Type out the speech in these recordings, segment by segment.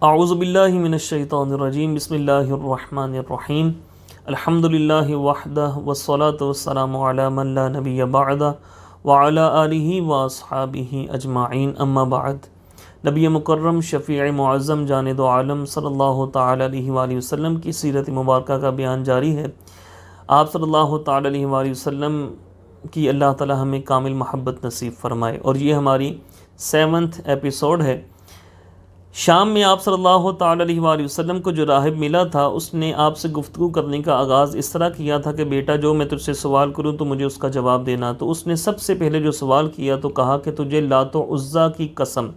اعوذ باللہ من الشیطان الرجیم بسم اللہ الرحمن الرحیم الحمدللہ وحدہ والصلاة والسلام علی من لا نبی بعدہ وعلی آلہ واصحابہ اجمعین اما بعد۔ نبی مکرم شفیع معظم جاند عالم صلی اللہ تعالی علیہ وآلہ وسلم کی سیرت مبارکہ کا بیان جاری ہے۔ آپ صلی اللہ تعالی علیہ وآلہ وسلم کی اللہ تعالی ہمیں کامل محبت نصیب فرمائے، اور یہ ہماری 7th ایپیسوڈ ہے۔ شام میں آپ صلی اللہ تعالی علیہ وآلہ وسلم کو جو راہب ملا تھا، اس نے آپ سے گفتگو کرنے کا آغاز اس طرح کیا تھا کہ بیٹا جو میں تجھ سے سوال کروں تو مجھے اس کا جواب دینا۔ تو اس نے سب سے پہلے جو سوال کیا تو کہا کہ تجھے لات و عزیٰ کی قسم۔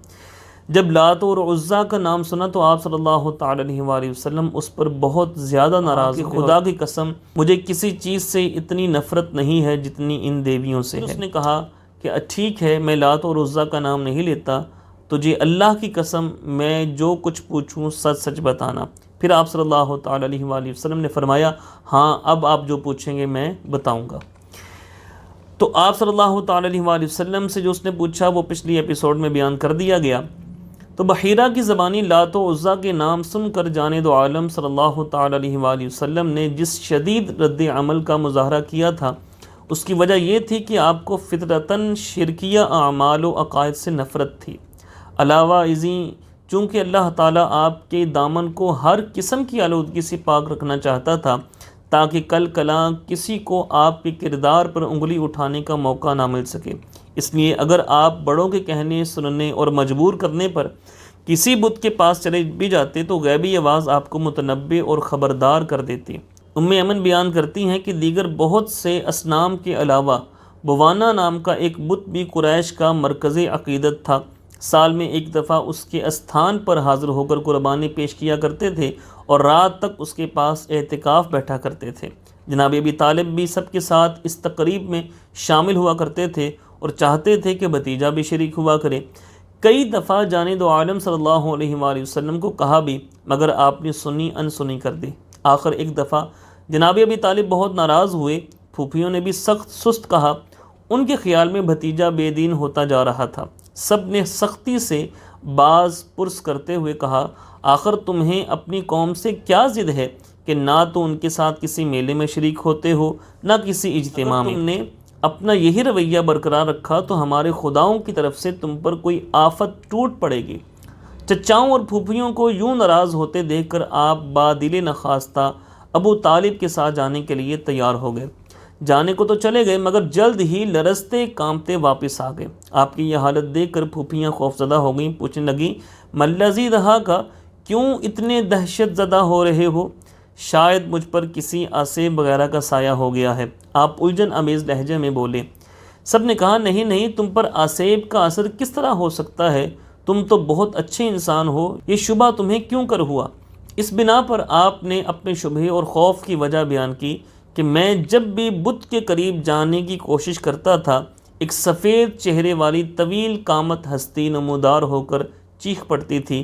جب لات اور عزیٰ کا نام سنا تو آپ صلی اللہ تعالی علیہ وآلہ وسلم اس پر بہت زیادہ ناراض ہوئے۔ خدا کی قسم مجھے کسی چیز سے اتنی نفرت نہیں ہے جتنی ان دیویوں سے ہے۔ اس نے کہا کہ ٹھیک ہے، میں لات اور عزیٰ کا نام نہیں لیتا، تجھے اللہ کی قسم میں جو کچھ پوچھوں سچ سچ بتانا۔ پھر آپ صلی اللہ تعالی علیہ وآلہ وسلم نے فرمایا ہاں اب آپ جو پوچھیں گے میں بتاؤں گا۔ تو آپ صلی اللہ تعالی علیہ وآلہ وسلم سے جو اس نے پوچھا وہ پچھلی ایپیسوڈ میں بیان کر دیا گیا۔ تو بحیرہ کی زبانی لات و عزیٰ کے نام سن کر جاند عالم صلی اللہ تعالی علیہ وآلہ وسلم نے جس شدید رد عمل کا مظاہرہ کیا تھا، اس کی وجہ یہ تھی کہ آپ کو فطرتاً شرکیہ اعمال و عقائد سے نفرت تھی۔ علاوہ ازیں چونکہ اللہ تعالیٰ آپ کے دامن کو ہر قسم کی آلودگی سے پاک رکھنا چاہتا تھا تاکہ کل کلاں کسی کو آپ کے کردار پر انگلی اٹھانے کا موقع نہ مل سکے، اس لیے اگر آپ بڑوں کے کہنے سننے اور مجبور کرنے پر کسی بت کے پاس چلے بھی جاتے تو غیبی آواز آپ کو متنبہ اور خبردار کر دیتی۔ ایمن بیان کرتی ہیں کہ دیگر بہت سے اصنام کے علاوہ بوانا نام کا ایک بت بھی قریش کا مرکز عقیدت تھا۔ سال میں ایک دفعہ اس کے استھان پر حاضر ہو کر قربانی پیش کیا کرتے تھے اور رات تک اس کے پاس اعتکاف بیٹھا کرتے تھے۔ جناب ابی طالب بھی سب کے ساتھ اس تقریب میں شامل ہوا کرتے تھے اور چاہتے تھے کہ بھتیجا بھی شریک ہوا کرے۔ کئی دفعہ جاند عالم صلی اللہ علیہ وآلہ وسلم کو کہا بھی مگر آپ نے سنی انسنی کر دی۔ آخر ایک دفعہ جناب ابی طالب بہت ناراض ہوئے، پھوپھیوں نے بھی سخت سست کہا۔ ان کے خیال میں بھتیجا بے دین ہوتا جا رہا تھا۔ سب نے سختی سے باز پرس کرتے ہوئے کہا آخر تمہیں اپنی قوم سے کیا ضد ہے کہ نہ تو ان کے ساتھ کسی میلے میں شریک ہوتے ہو نہ کسی اجتماع میں۔ تم نے اپنا یہی رویہ برقرار رکھا تو ہمارے خداؤں کی طرف سے تم پر کوئی آفت ٹوٹ پڑے گی۔ چچاؤں اور پھوپھیوں کو یوں ناراض ہوتے دیکھ کر آپ بادل نخواستہ ابو طالب کے ساتھ جانے کے لیے تیار ہو گئے۔ جانے کو تو چلے گئے مگر جلد ہی لرزتے کانپتے واپس آ گئے۔ آپ کی یہ حالت دیکھ کر پھوپھیاں خوفزدہ ہو گئیں، پوچھنے لگیں ملذی رہا کا، کیوں اتنے دہشت زدہ ہو رہے ہو؟ شاید مجھ پر کسی آسیب وغیرہ کا سایہ ہو گیا ہے۔ آپ الجھن آمیز لہجے میں بولے۔ سب نے کہا نہیں نہیں، تم پر آسیب کا اثر کس طرح ہو سکتا ہے؟ تم تو بہت اچھے انسان ہو، یہ شبہ تمہیں کیوں کر ہوا؟ اس بنا پر آپ نے اپنے شبہے اور خوف کی وجہ بیان کی کہ میں جب بھی بت کے قریب جانے کی کوشش کرتا تھا، ایک سفید چہرے والی طویل قامت ہستی نمودار ہو کر چیخ پڑتی تھی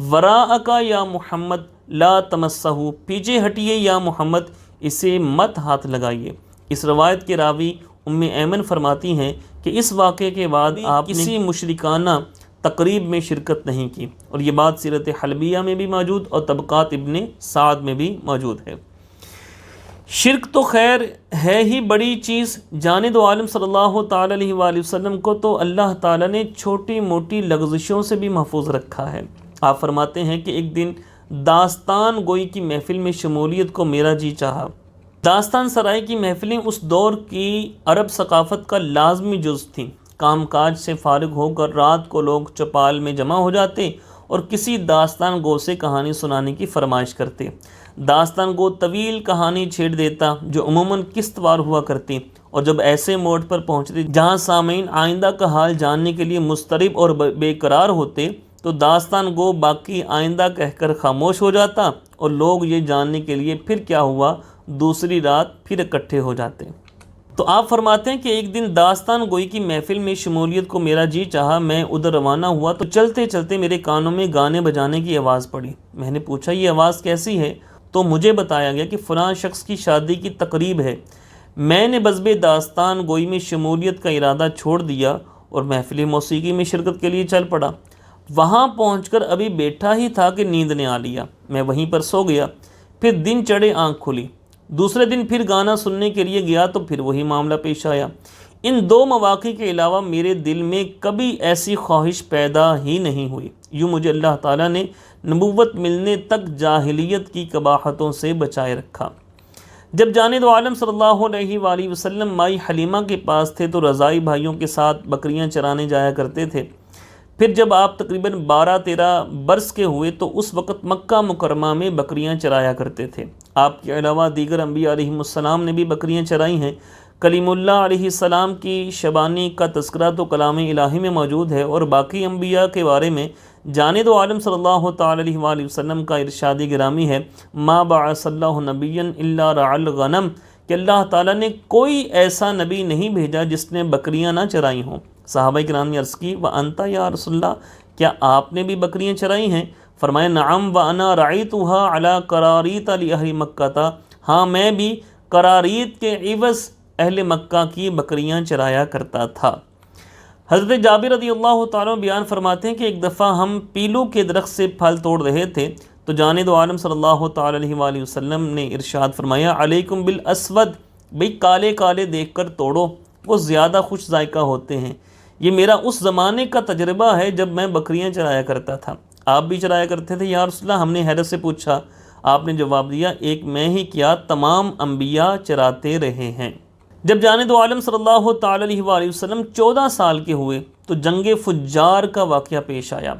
وراءک یا محمد لا تمسہ، پیچھے ہٹیے یا محمد، اسے مت ہاتھ لگائیے۔ اس روایت کے راوی ایمن فرماتی ہیں کہ اس واقعے کے بعد آپ نے کسی مشرکانہ تقریب میں شرکت نہیں کی، اور یہ بات سیرت حلبیہ میں بھی موجود اور طبقات ابن سعد میں بھی موجود ہے۔ شرک تو خیر ہے ہی بڑی چیز، جاند عالم صلی اللہ تعالی علیہ وآلہ وسلم کو تو اللہ تعالی نے چھوٹی موٹی لغزشوں سے بھی محفوظ رکھا ہے۔ آپ فرماتے ہیں کہ ایک دن داستان گوئی کی محفل میں شمولیت کو میرا جی چاہا۔ داستان سرائی کی محفلیں اس دور کی عرب ثقافت کا لازمی جز تھیں۔ کام کاج سے فارغ ہو کر رات کو لوگ چوپال میں جمع ہو جاتے اور کسی داستان گو سے کہانی سنانے کی فرمائش کرتے۔ داستان گو طویل کہانی چھیڑ دیتا جو عموماً قسط وار ہوا کرتی، اور جب ایسے موڑ پر پہنچتے جہاں سامعین آئندہ کا حال جاننے کے لیے مضطرب اور بے قرار ہوتے تو داستان گو باقی آئندہ کہہ کر خاموش ہو جاتا، اور لوگ یہ جاننے کے لیے پھر کیا ہوا دوسری رات پھر اکٹھے ہو جاتے۔ تو آپ فرماتے ہیں کہ ایک دن داستان گوئی کی محفل میں شمولیت کو میرا جی چاہا، میں ادھر روانہ ہوا تو چلتے چلتے میرے کانوں میں گانے بجانے کی آواز پڑی۔ میں نے پوچھا یہ آواز کیسی ہے؟ تو مجھے بتایا گیا کہ فلاں شخص کی شادی کی تقریب ہے۔ میں نے بزم داستان گوئی میں شمولیت کا ارادہ چھوڑ دیا اور محفل موسیقی میں شرکت کے لیے چل پڑا۔ وہاں پہنچ کر ابھی بیٹھا ہی تھا کہ نیند نے آ لیا، میں وہیں پر سو گیا۔ پھر دن چڑھے آنکھ کھلی، دوسرے دن پھر گانا سننے کے لیے گیا تو پھر وہی معاملہ پیش آیا۔ ان دو مواقع کے علاوہ میرے دل میں کبھی ایسی خواہش پیدا ہی نہیں ہوئی۔ یوں مجھے اللہ تعالیٰ نے نبوت ملنے تک جاہلیت کی قباحتوں سے بچائے رکھا۔ جب جانے دو عالم صلی اللہ علیہ وآلہ وسلم مائی حلیمہ کے پاس تھے تو رضائی بھائیوں کے ساتھ بکریاں چرانے جایا کرتے تھے۔ پھر جب آپ تقریباً 12-13 برس کے ہوئے تو اس وقت مکہ مکرمہ میں بکریاں چرایا کرتے تھے۔ آپ کے علاوہ دیگر انبیاء علیہ السلام نے بھی بکریاں چرائی ہیں۔ کلیم اللہ علیہ السلام کی شبانی کا تذکرہ تو کلام الہی میں موجود ہے، اور باقی انبیاء کے بارے میں جانے دو عالم صلی اللہ تعالی علیہ وآلہ وسلم کا ارشاد گرامی ہے، ما بعث اللہ نبیا الا رعى الغنم، کہ اللہ تعالیٰ نے کوئی ایسا نبی نہیں بھیجا جس نے بکریاں نہ چرائی ہوں۔ صحابہ کرام نے عرض کی، وَأَنْتَ یا رسول اللہ، کیا آپ نے بھی بکریاں چرائی ہیں؟ فرمایا، نعم وَأَنَا رَعَيْتُهَا عَلَى قَرَارِيطَ لِأَهْلِ مَكَّةَ، ہاں میں بھی قراریط کے عوض اہل مکہ کی بکریاں چرایا کرتا تھا۔ حضرت جابر رضی اللہ تعالیٰ بیان فرماتے ہیں کہ ایک دفعہ ہم پیلو کے درخت سے پھل توڑ رہے تھے تو جانے دو عالم صلی اللہ تعالیٰ علیہ وآلہ وسلم نے ارشاد فرمایا، علیکم بالاسود، بھئی کالے کالے دیکھ کر توڑو، وہ زیادہ خوش ذائقہ ہوتے ہیں۔ یہ میرا اس زمانے کا تجربہ ہے جب میں بکریاں چرایا کرتا تھا۔ آپ بھی چرایا کرتے تھے یا رسول اللہ؟ ہم نے حیرت سے پوچھا۔ آپ نے جواب دیا، ایک میں ہی کیا، تمام انبیاء چراتے رہے ہیں۔ جب جانے دو عالم صلی اللہ تعالی علیہ وآلہ وسلم 14 سال کے ہوئے تو جنگ فجار کا واقعہ پیش آیا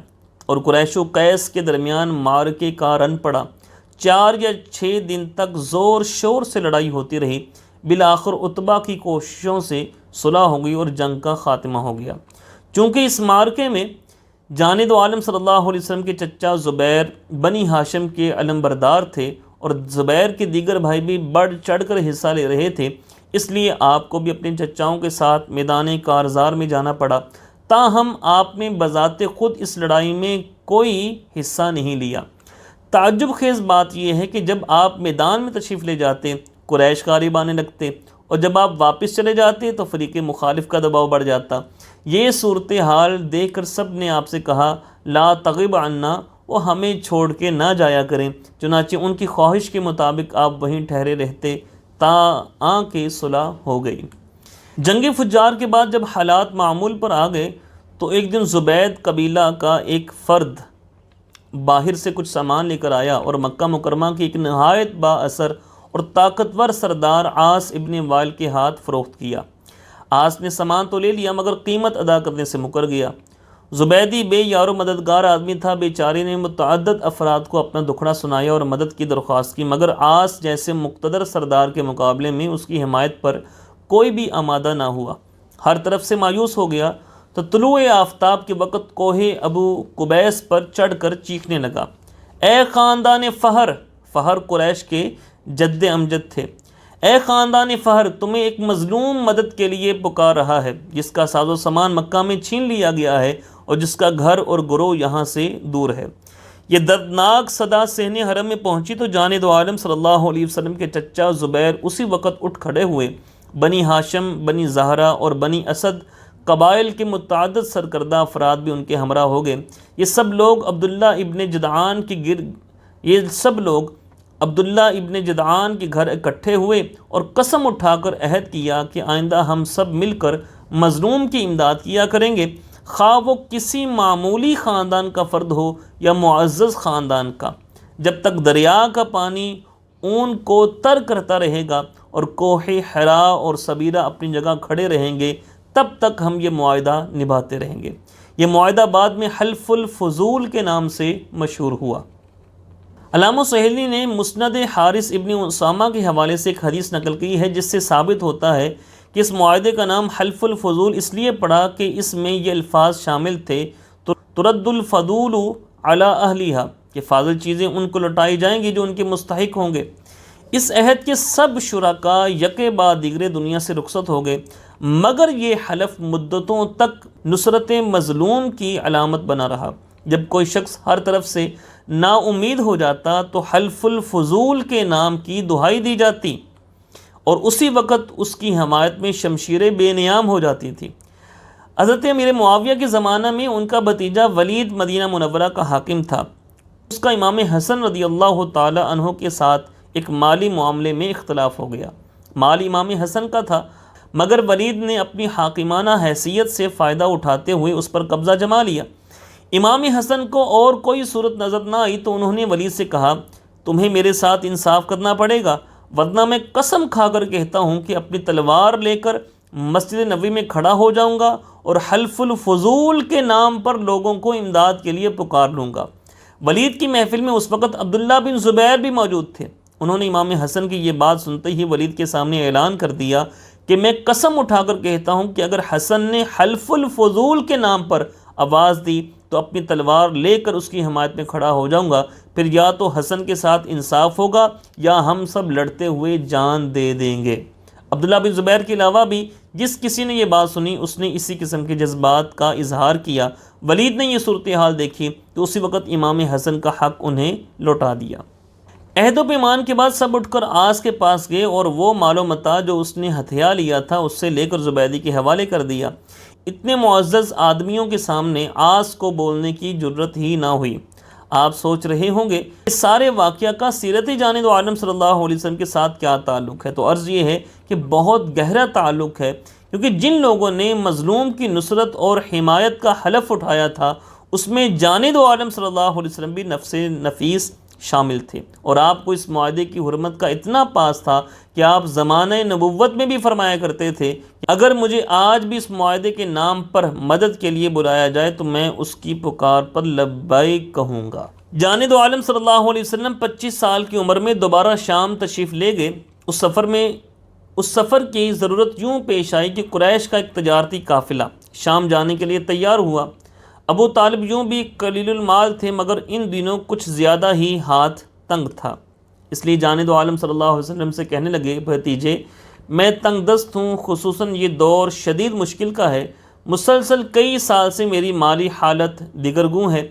اور قریش و قیس کے درمیان معرکے کا رن پڑا۔ 4 یا 6 دن تک زور شور سے لڑائی ہوتی رہی۔ بالآخر عتبہ کی کوششوں سے صلح ہو گئی اور جنگ کا خاتمہ ہو گیا۔ چونکہ اس معرکے میں جانے دو عالم صلی اللہ علیہ وسلم کے چچا زبیر بنی ہاشم کے علمبردار تھے اور زبیر کے دیگر بھائی بھی بڑھ چڑھ کر حصہ لے رہے تھے، اس لیے آپ کو بھی اپنے چچاؤں کے ساتھ میدان کارزار میں جانا پڑا۔ تاہم آپ نے بذات خود اس لڑائی میں کوئی حصہ نہیں لیا۔ تعجب خیز بات یہ ہے کہ جب آپ میدان میں تشریف لے جاتے قریش غالب آنے لگتے، اور جب آپ واپس چلے جاتے تو فریق مخالف کا دباؤ بڑھ جاتا۔ یہ صورتحال دیکھ کر سب نے آپ سے کہا، لا تغب عنا، وہ ہمیں چھوڑ کے نہ جایا کریں۔ چنانچہ ان کی خواہش کے مطابق آپ وہیں ٹھہرے رہتے تا کہ صلح ہو گئی۔ جنگ فجار کے بعد جب حالات معمول پر آ گئے تو ایک دن زبید قبیلہ کا ایک فرد باہر سے کچھ سامان لے کر آیا اور مکہ مکرمہ کی ایک نہایت با اثر اور طاقتور سردار عاص ابن وائل کے ہاتھ فروخت کیا۔ عاص نے سامان تو لے لیا مگر قیمت ادا کرنے سے مکر گیا۔ زبیدی بے یار و مددگار آدمی تھا، بیچارے نے متعدد افراد کو اپنا دکھڑا سنایا اور مدد کی درخواست کی، مگر عاص جیسے مقتدر سردار کے مقابلے میں اس کی حمایت پر کوئی بھی آمادہ نہ ہوا۔ ہر طرف سے مایوس ہو گیا تو طلوع آفتاب کے وقت کوہ ابو قبیس پر چڑھ کر چیخنے لگا، اے خاندان فہر! فہر قریش کے جد امجد تھے۔ اے خاندان فہر، تمہیں ایک مظلوم مدد کے لیے پکار رہا ہے، جس کا ساز و سامان مکہ میں چھین لیا گیا ہے اور جس کا گھر اور گروہ یہاں سے دور ہے۔ یہ دردناک صدا صحن حرم میں پہنچی تو جانے دو عالم صلی اللہ علیہ وسلم کے چچا زبیر اسی وقت اٹھ کھڑے ہوئے۔ بنی ہاشم، بنی زہرہ اور بنی اسد قبائل کے متعدد سرکردہ افراد بھی ان کے ہمراہ ہو گئے۔ یہ سب لوگ عبداللہ ابن جدعان کے گھر اکٹھے ہوئے اور قسم اٹھا کر عہد کیا کہ آئندہ ہم سب مل کر مظلوم کی امداد کیا کریں گے، خواہ وہ کسی معمولی خاندان کا فرد ہو یا معزز خاندان کا۔ جب تک دریا کا پانی اون کو تر کرتا رہے گا اور کوہ حرا اور سبیرہ اپنی جگہ کھڑے رہیں گے، تب تک ہم یہ معاہدہ نبھاتے رہیں گے۔ یہ معاہدہ بعد میں حلف الفضول کے نام سے مشہور ہوا۔ علامہ سہیلی نے مسند حارث ابن اسامہ کے حوالے سے ایک حدیث نقل کی ہے جس سے ثابت ہوتا ہے کہ اس معاہدے کا نام حلف الفضول اس لیے پڑا کہ اس میں یہ الفاظ شامل تھے، ترد الفضول علی اہلیہا، کہ فاضل چیزیں ان کو لوٹائی جائیں گی جو ان کے مستحق ہوں گے۔ اس عہد کے سب شرکاء یکے بعد دیگرے دنیا سے رخصت ہو گئے، مگر یہ حلف مدتوں تک نصرت مظلوم کی علامت بنا رہا۔ جب کوئی شخص ہر طرف سے نا امید ہو جاتا تو حلف الفضول کے نام کی دہائی دی جاتی اور اسی وقت اس کی حمایت میں شمشیریں بے نیام ہو جاتی تھی۔ حضرت امیر معاویہ کے زمانہ میں ان کا بھتیجا ولید مدینہ منورہ کا حاکم تھا۔ اس کا امام حسن رضی اللہ تعالی عنہ کے ساتھ ایک مالی معاملے میں اختلاف ہو گیا۔ مال امام حسن کا تھا، مگر ولید نے اپنی حاکمانہ حیثیت سے فائدہ اٹھاتے ہوئے اس پر قبضہ جما لیا۔ امام حسن کو اور کوئی صورت نظر نہ آئی تو انہوں نے ولید سے کہا، تمہیں میرے ساتھ انصاف کرنا پڑے گا، ورنہ میں قسم کھا کر کہتا ہوں کہ اپنی تلوار لے کر مسجد نبوی میں کھڑا ہو جاؤں گا اور حلف الفضول کے نام پر لوگوں کو امداد کے لیے پکار لوں گا۔ ولید کی محفل میں اس وقت عبداللہ بن زبیر بھی موجود تھے۔ انہوں نے امام حسن کی یہ بات سنتے ہی ولید کے سامنے اعلان کر دیا کہ میں قسم اٹھا کر کہتا ہوں کہ اگر حسن نے حلف الفضول کے نام پر آواز دی تو اپنی تلوار لے کر اس کی حمایت میں کھڑا ہو جاؤں گا، پھر یا تو حسن کے ساتھ انصاف ہوگا یا ہم سب لڑتے ہوئے جان دے دیں گے۔ عبداللہ بن زبیر کے علاوہ بھی جس کسی نے یہ بات سنی اس نے اسی قسم کے جذبات کا اظہار کیا۔ ولید نے یہ صورتحال دیکھی تو اسی وقت امام حسن کا حق انہیں لوٹا دیا۔ عہد و پیمان کے بعد سب اٹھ کر آس کے پاس گئے اور وہ مال و متاع جو اس نے ہتھیا لیا تھا اس سے لے کر زبیدی کے حوالے کر دیا۔ اتنے معزز آدمیوں کے سامنے آس کو بولنے کی جرت ہی نہ ہوئی۔ آپ سوچ رہے ہوں گے اس سارے واقعہ کا سیرت جانب عالم صلی اللہ علیہ وسلم کے ساتھ کیا تعلق ہے، تو عرض یہ ہے کہ بہت گہرا تعلق ہے، کیونکہ جن لوگوں نے مظلوم کی نصرت اور حمایت کا حلف اٹھایا تھا اس میں جانب عالم صلی اللہ علیہ وسلم بھی نفس نفیس شامل تھے، اور آپ کو اس معاہدے کی حرمت کا اتنا پاس تھا کہ آپ زمانہ نبوت میں بھی فرمایا کرتے تھے کہ اگر مجھے آج بھی اس معاہدے کے نام پر مدد کے لیے بلایا جائے تو میں اس کی پکار پر لبیک کہوں گا۔ جانب عالم صلی اللہ علیہ وسلم 25 سال کی عمر میں دوبارہ شام تشریف لے گئے۔ اس سفر کی ضرورت یوں پیش آئی کہ قریش کا ایک تجارتی قافلہ شام جانے کے لیے تیار ہوا۔ ابو طالب یوں بھی قلیل المال تھے، مگر ان دنوں کچھ زیادہ ہی ہاتھ تنگ تھا، اس لیے جانب عالم صلی اللہ علیہ وسلم سے کہنے لگے، بھتیجے میں تنگ دست ہوں، خصوصاً یہ دور شدید مشکل کا ہے، مسلسل کئی سال سے میری مالی حالت دیگرگوں ہے،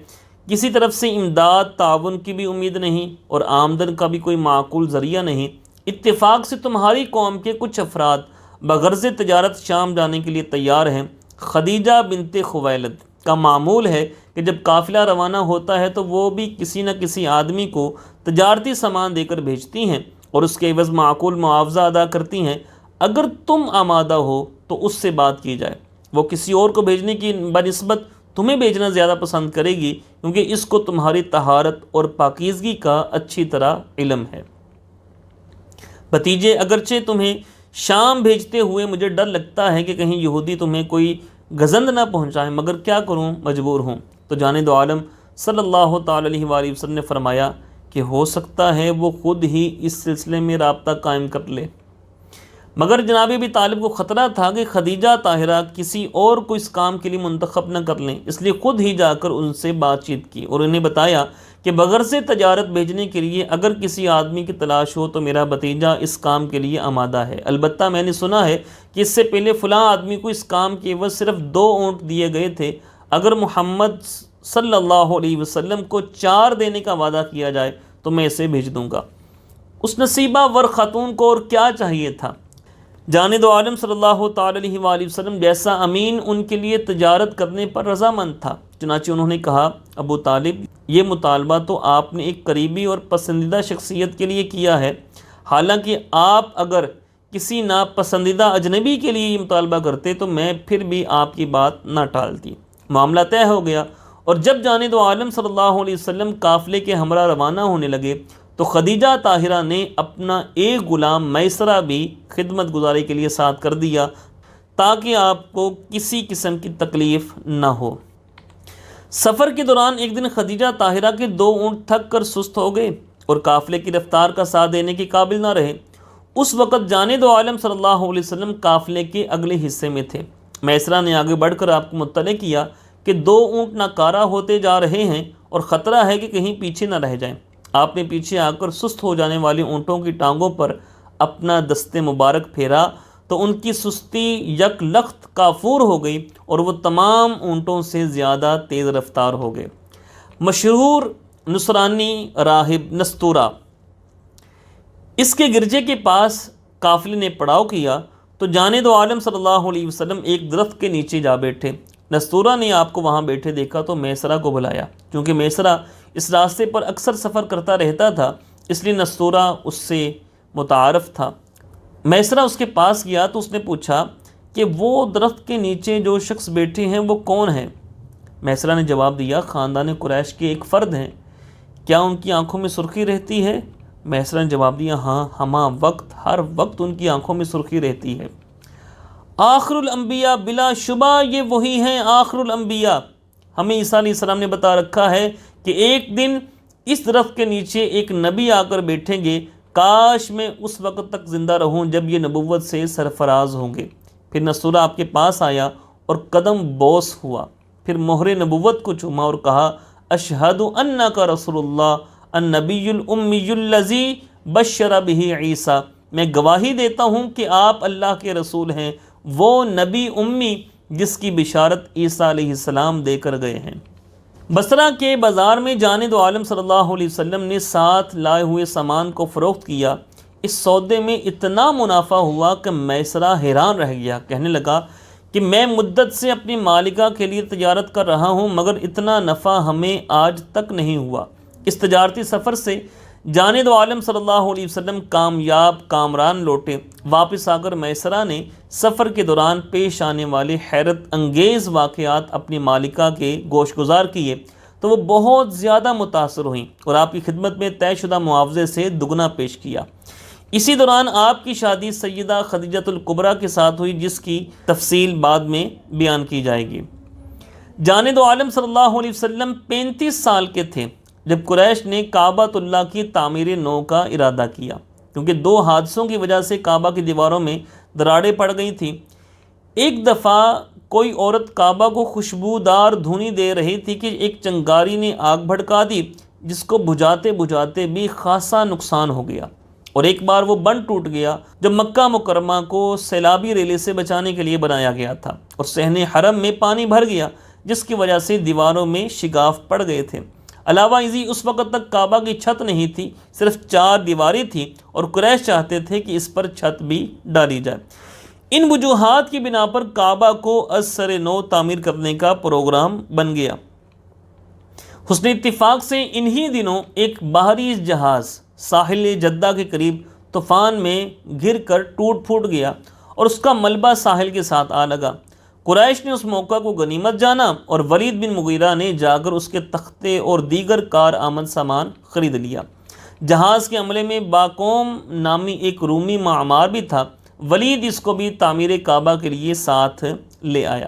کسی طرف سے امداد تعاون کی بھی امید نہیں اور آمدن کا بھی کوئی معقول ذریعہ نہیں۔ اتفاق سے تمہاری قوم کے کچھ افراد بغرض تجارت شام جانے کے لیے تیار ہیں۔ خدیجہ بنت خویلد کا معمول ہے کہ جب قافلہ روانہ ہوتا ہے تو وہ بھی کسی نہ کسی آدمی کو تجارتی سامان دے کر بھیجتی ہیں اور اس کے عوض معقول معاوضہ ادا کرتی ہیں۔ اگر تم آمادہ ہو تو اس سے بات کی جائے، وہ کسی اور کو بھیجنے کی بنسبت تمہیں بھیجنا زیادہ پسند کرے گی، کیونکہ اس کو تمہاری طہارت اور پاکیزگی کا اچھی طرح علم ہے۔ بھتیجے اگرچہ تمہیں شام بھیجتے ہوئے مجھے ڈر لگتا ہے کہ کہیں یہودی تمہیں کوئی گزند نہ پہنچائیں، مگر کیا کروں، مجبور ہوں۔ تو جانب عالم صلی اللہ تعالی علیہ وآلہ وسلم نے فرمایا کہ ہو سکتا ہے وہ خود ہی اس سلسلے میں رابطہ قائم کر لے، مگر جناب ابی طالب کو خطرہ تھا کہ خدیجہ طاہرہ کسی اور کو اس کام کے لیے منتخب نہ کر لیں، اس لیے خود ہی جا کر ان سے بات چیت کی اور انہیں بتایا کہ بغرض تجارت بھیجنے کے لیے اگر کسی آدمی کی تلاش ہو تو میرا بھتیجا اس کام کے لیے آمادہ ہے۔ البتہ میں نے سنا ہے کہ اس سے پہلے فلاں آدمی کو اس کام کے عوض صرف 2 اونٹ دیے گئے تھے، اگر محمد صلی اللہ علیہ وسلم کو 4 دینے کا وعدہ کیا جائے تو میں اسے بھیج دوں گا۔ اس نصیبہ ور خاتون کو اور کیا چاہیے تھا؟ جانب عالم صلی اللہ تعالی علیہ وآلہ وسلم جیسا امین ان کے لیے تجارت کرنے پر رضامند تھا، چنانچہ انہوں نے کہا، ابو طالب یہ مطالبہ تو آپ نے ایک قریبی اور پسندیدہ شخصیت کے لیے کیا ہے، حالانکہ آپ اگر کسی ناپسندیدہ اجنبی کے لیے یہ مطالبہ کرتے تو میں پھر بھی آپ کی بات نہ ٹالتی۔ معاملہ طے ہو گیا، اور جب جانب عالم صلی اللہ علیہ وسلم قافلے کے ہمراہ روانہ ہونے لگے تو خدیجہ طاہرہ نے اپنا ایک غلام میسرہ بھی خدمت گزاری کے لیے ساتھ کر دیا تاکہ آپ کو کسی قسم کی تکلیف نہ ہو۔ سفر کے دوران ایک دن خدیجہ طاہرہ کے 2 اونٹ تھک کر سست ہو گئے اور قافلے کی رفتار کا ساتھ دینے کے قابل نہ رہے۔ اس وقت جانب عالم صلی اللہ علیہ وسلم قافلے کے اگلے حصے میں تھے۔ میسرہ نے آگے بڑھ کر آپ کو مطلع کیا کہ 2 اونٹ ناکارہ ہوتے جا رہے ہیں اور خطرہ ہے کہ کہیں پیچھے نہ رہ جائیں۔ آپ نے پیچھے آ کر سست ہو جانے والے اونٹوں کی ٹانگوں پر اپنا دست مبارک پھیرا تو ان کی سستی یک لخت کافور ہو گئی اور وہ تمام اونٹوں سے زیادہ تیز رفتار ہو گئے۔ مشہور نصرانی راہب نستورہ اس کے گرجے کے پاس قافلے نے پڑاؤ کیا تو جانب عالم صلی اللہ علیہ وسلم ایک درخت کے نیچے جا بیٹھے۔ نستورہ نے آپ کو وہاں بیٹھے دیکھا تو میسرہ کو بلایا، کیونکہ میسرہ اس راستے پر اکثر سفر کرتا رہتا تھا، اس لیے نستورہ اس سے متعارف تھا۔ میسرہ اس کے پاس گیا تو اس نے پوچھا کہ وہ درخت کے نیچے جو شخص بیٹھے ہیں وہ کون ہیں؟ میسرہ نے جواب دیا، خاندان قریش کے ایک فرد ہیں۔ کیا ان کی آنکھوں میں سرخی رہتی ہے؟ میسرہ نے جواب دیا، ہاں، ہر وقت ان کی آنکھوں میں سرخی رہتی ہے۔ آخر الانبیاء، بلا شبہ یہ وہی ہیں آخر الانبیاء۔ ہمیں عیسیٰ علیہ السلام نے بتا رکھا ہے کہ ایک دن اس درخت کے نیچے ایک نبی آ کر بیٹھیں گے، کاش میں اس وقت تک زندہ رہوں جب یہ نبوت سے سرفراز ہوں گے۔ پھر نستورہ آپ کے پاس آیا اور قدم بوس ہوا، پھر مہر نبوت کو چوما اور کہا، اشہد انک رسول اللہ النبی الامی الذی بشر بہ عیسیٰ، میں گواہی دیتا ہوں کہ آپ اللہ کے رسول ہیں، وہ نبی امی جس کی بشارت عیسیٰ علیہ السلام دے کر گئے ہیں۔ بصرہ کے بازار میں جانب عالم صلی اللہ علیہ وسلم نے ساتھ لائے ہوئے سامان کو فروخت کیا۔ اس سودے میں اتنا منافع ہوا کہ میسرہ حیران رہ گیا، کہنے لگا کہ میں مدت سے اپنی مالکہ کے لیے تجارت کر رہا ہوں مگر اتنا نفع ہمیں آج تک نہیں ہوا۔ اس تجارتی سفر سے جانب عالم صلی اللہ علیہ وسلم کامران لوٹے۔ واپس آ کر میسرہ نے سفر کے دوران پیش آنے والے حیرت انگیز واقعات اپنی مالکہ کے گوش گزار کیے تو وہ بہت زیادہ متاثر ہوئیں اور آپ کی خدمت میں طے شدہ معاوضے سے دگنا پیش کیا۔ اسی دوران آپ کی شادی سیدہ خدیجۃ الکبریٰ کے ساتھ ہوئی، جس کی تفصیل بعد میں بیان کی جائے گی۔ جانب عالم صلی اللہ علیہ وسلم 35 سال کے تھے جب قریش نے کعبۃ اللہ کی تعمیر نو کا ارادہ کیا، کیونکہ 2 حادثوں کی وجہ سے کعبہ کی دیواروں میں دراڑیں پڑ گئی تھیں۔ ایک دفعہ کوئی عورت کعبہ کو خوشبودار دھونی دے رہی تھی کہ ایک چنگاری نے آگ بھڑکا دی، جس کو بجھاتے بجھاتے بھی خاصا نقصان ہو گیا۔ اور ایک بار وہ بند ٹوٹ گیا جو مکہ مکرمہ کو سیلابی ریلے سے بچانے کے لیے بنایا گیا تھا، اور صحن حرم میں پانی بھر گیا جس کی وجہ سے دیواروں میں شگاف پڑ گئے تھے۔ علاوہ ازیں اس وقت تک کعبہ کی چھت نہیں تھی، صرف 4 دیواریں تھیں، اور قریش چاہتے تھے کہ اس پر چھت بھی ڈالی جائے۔ ان وجوہات کی بنا پر کعبہ کو از سر نو تعمیر کرنے کا پروگرام بن گیا۔ حسن اتفاق سے انہی دنوں ایک بحری جہاز ساحل جدہ کے قریب طوفان میں گر کر ٹوٹ پھوٹ گیا اور اس کا ملبہ ساحل کے ساتھ آ لگا۔ قریش نے اس موقع کو غنیمت جانا اور ولید بن مغیرہ نے جا کر اس کے تختے اور دیگر کار آمد سامان خرید لیا۔ جہاز کے عملے میں باقوم نامی ایک رومی معمار بھی تھا، ولید اس کو بھی تعمیر کعبہ کے لیے ساتھ لے آیا۔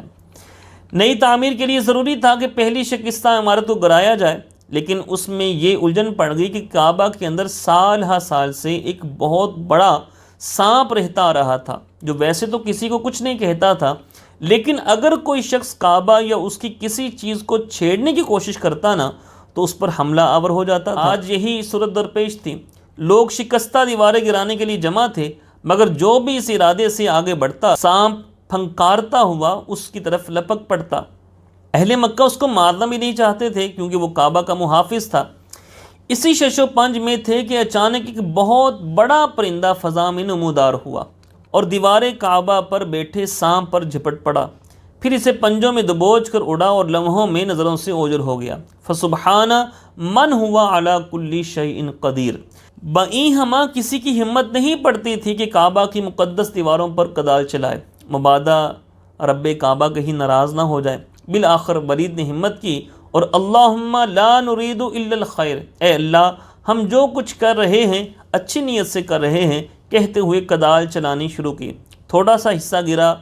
نئی تعمیر کے لیے ضروری تھا کہ پہلی شکستہ عمارت کو گرایا جائے، لیکن اس میں یہ الجھن پڑ گئی کہ کعبہ کے اندر سال ہا سال سے ایک بہت بڑا سانپ رہتا آ رہا تھا، جو ویسے تو کسی کو کچھ نہیں کہتا تھا، لیکن اگر کوئی شخص کعبہ یا اس کی کسی چیز کو چھیڑنے کی کوشش کرتا نا تو اس پر حملہ آور ہو جاتا تھا۔ آج یہی صورت درپیش تھی، لوگ شکستہ دیواریں گرانے کے لیے جمع تھے، مگر جو بھی اس ارادے سے آگے بڑھتا سانپ پھنکارتا ہوا اس کی طرف لپک پڑتا۔ اہل مکہ اس کو مارنا بھی نہیں چاہتے تھے کیونکہ وہ کعبہ کا محافظ تھا۔ اسی شش و پنج میں تھے کہ اچانک ایک بہت بڑا پرندہ فضا میں نمودار ہوا اور دیوار کعبہ پر بیٹھے سانپ پر جھپٹ پڑا، پھر اسے پنجوں میں دبوچ کر اڑا اور لمحوں میں نظروں سے اوجھل ہو گیا۔ فسبحان من ہوا علی کل شیء قدیر، بائیں ہمہ کسی کی ہمت نہیں پڑتی تھی کہ کعبہ کی مقدس دیواروں پر کدال چلائے، مبادا رب کعبہ کہیں ناراض نہ ہو جائے۔ بالآخر ولید نے ہمت کی اور اللہم لا نرید الا الخیر، اے اللہ ہم جو کچھ کر رہے ہیں اچھی نیت سے کر رہے ہیں، کہتے ہوئے کدال چلانی شروع کی۔ تھوڑا سا حصہ گرا،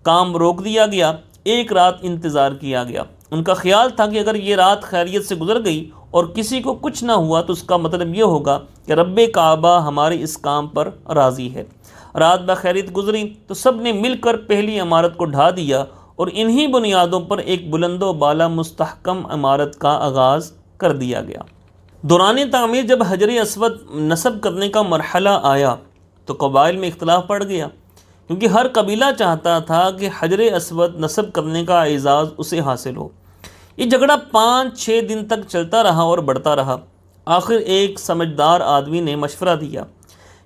کام روک دیا گیا، ایک رات انتظار کیا گیا۔ ان کا خیال تھا کہ اگر یہ رات خیریت سے گزر گئی اور کسی کو کچھ نہ ہوا تو اس کا مطلب یہ ہوگا کہ رب کعبہ ہمارے اس کام پر راضی ہے۔ رات بخیریت گزری تو سب نے مل کر پہلی عمارت کو ڈھا دیا اور انہی بنیادوں پر ایک بلند و بالا مستحکم عمارت کا آغاز کر دیا گیا۔ دوران تعمیر جب حجر اسود نصب کرنے کا مرحلہ آیا تو قبائل میں اختلاف پڑ گیا، کیونکہ ہر قبیلہ چاہتا تھا کہ حجر اسود نصب کرنے کا اعزاز اسے حاصل ہو۔ یہ جھگڑا 5-6 دن تک چلتا رہا اور بڑھتا رہا۔ آخر ایک سمجھدار آدمی نے مشورہ دیا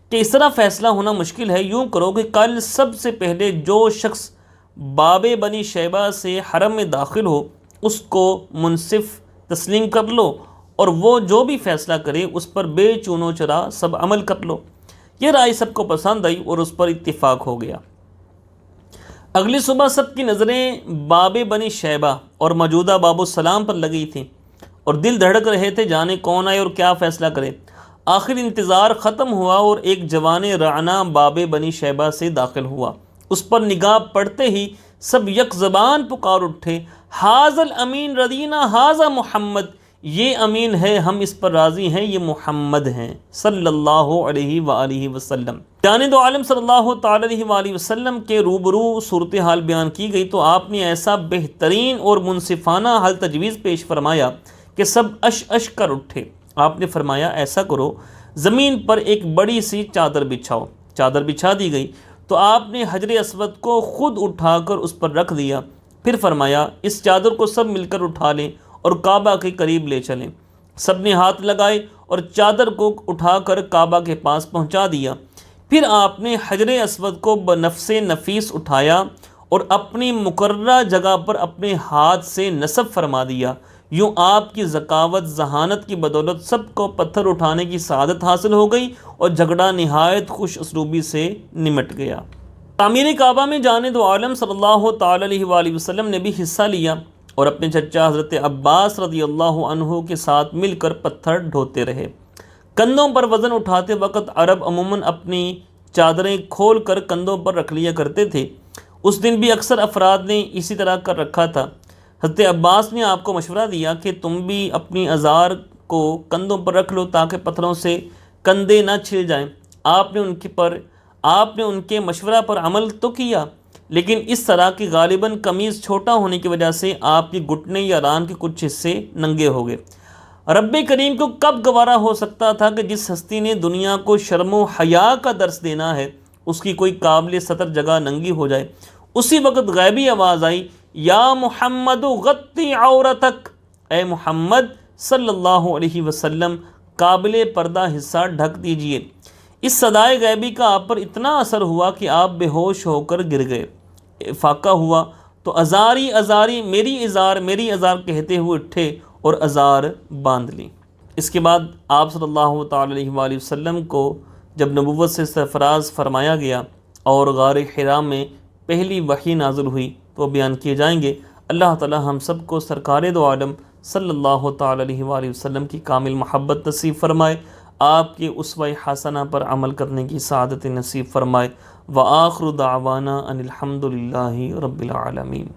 کہ اس طرح فیصلہ ہونا مشکل ہے، یوں کرو کہ کل سب سے پہلے جو شخص باب بنی شیبہ سے حرم میں داخل ہو اس کو منصف تسلیم کر لو، اور وہ جو بھی فیصلہ کرے اس پر بے چون و چرا سب عمل کر لو۔ یہ رائے سب کو پسند آئی اور اس پر اتفاق ہو گیا۔ اگلی صبح سب کی نظریں باب بنی شیبہ اور موجودہ باب السلام پر لگی تھیں اور دل دھڑک رہے تھے جانے کون آئے اور کیا فیصلہ کرے۔ آخر انتظار ختم ہوا اور ایک جوان رعنا باب بنی شیبہ سے داخل ہوا۔ اس پر نگاہ پڑتے ہی سب یک زبان پکار اٹھے، ھذا الامین رضینا ھذا محمد، یہ امین ہے، ہم اس پر راضی ہیں، یہ محمد ہیں صلی اللہ علیہ وآلہ وسلم۔ جانب عالم صلی اللہ تعالی علیہ وآلہ وسلم کے روبرو صورتحال بیان کی گئی تو آپ نے ایسا بہترین اور منصفانہ حل تجویز پیش فرمایا کہ سب اش اش کر اٹھے۔ آپ نے فرمایا ایسا کرو، زمین پر ایک بڑی سی چادر بچھاؤ۔ چادر بچھا دی گئی تو آپ نے حجر اسود کو خود اٹھا کر اس پر رکھ دیا، پھر فرمایا اس چادر کو سب مل کر اٹھا لیں اور کعبہ کے قریب لے چلیں۔ سب نے ہاتھ لگائے اور چادر کو اٹھا کر کعبہ کے پاس پہنچا دیا۔ پھر آپ نے حجر اسود کو بنفس نفیس اٹھایا اور اپنی مقررہ جگہ پر اپنے ہاتھ سے نصب فرما دیا۔ یوں آپ کی ذکاوت ذہانت کی بدولت سب کو پتھر اٹھانے کی سعادت حاصل ہو گئی اور جھگڑا نہایت خوش اسلوبی سے نمٹ گیا۔ تعمیر کعبہ میں جانب عالم صلی اللہ تعالی علیہ وآلہ وسلم نے بھی حصہ لیا اور اپنے چچا حضرت عباس رضی اللہ عنہ کے ساتھ مل کر پتھر ڈھوتے رہے۔ کندھوں پر وزن اٹھاتے وقت عرب عموماً اپنی چادریں کھول کر کندھوں پر رکھ لیا کرتے تھے۔ اس دن بھی اکثر افراد نے اسی طرح کر رکھا تھا۔ حضرت عباس نے آپ کو مشورہ دیا کہ تم بھی اپنی ازار کو کندھوں پر رکھ لو تاکہ پتھروں سے کندھے نہ چھل جائیں۔ آپ نے ان کے مشورہ پر عمل تو کیا، لیکن اس طرح کی غالباً قمیض چھوٹا ہونے کی وجہ سے آپ کی گھٹنے یا ران کے کچھ حصے ننگے ہو گئے۔ رب کریم کو کب گوارا ہو سکتا تھا کہ جس ہستی نے دنیا کو شرم و حیا کا درس دینا ہے اس کی کوئی قابل ستر جگہ ننگی ہو جائے۔ اسی وقت غیبی آواز آئی، یا محمد غطی عورتک، اے محمد صلی اللہ علیہ وسلم قابل پردہ حصہ ڈھک دیجئے۔ اس صدائے غیبی کا آپ پر اتنا اثر ہوا کہ آپ بے ہوش ہو کر گر گئے۔ افاقہ ہوا تو ازاری ازاری میری ازار کہتے ہوئے اٹھے اور ازار باندھ لی۔ اس کے بعد آپ صلی اللہ تعالی علیہ وآلہ وسلم کو جب نبوت سے سرفراز فرمایا گیا اور غار حرا میں پہلی وحی نازل ہوئی تو بیان کیے جائیں گے۔ اللہ تعالی ہم سب کو سرکار دو عالم صلی اللہ تعالی علیہ وآلہ وسلم کی کامل محبت نصیب فرمائے، آپ کے اسوہ حسنہ پر عمل کرنے کی سعادت نصیب فرمائے۔ وآخر دعوانا ان الحمد للہ رب العالمین۔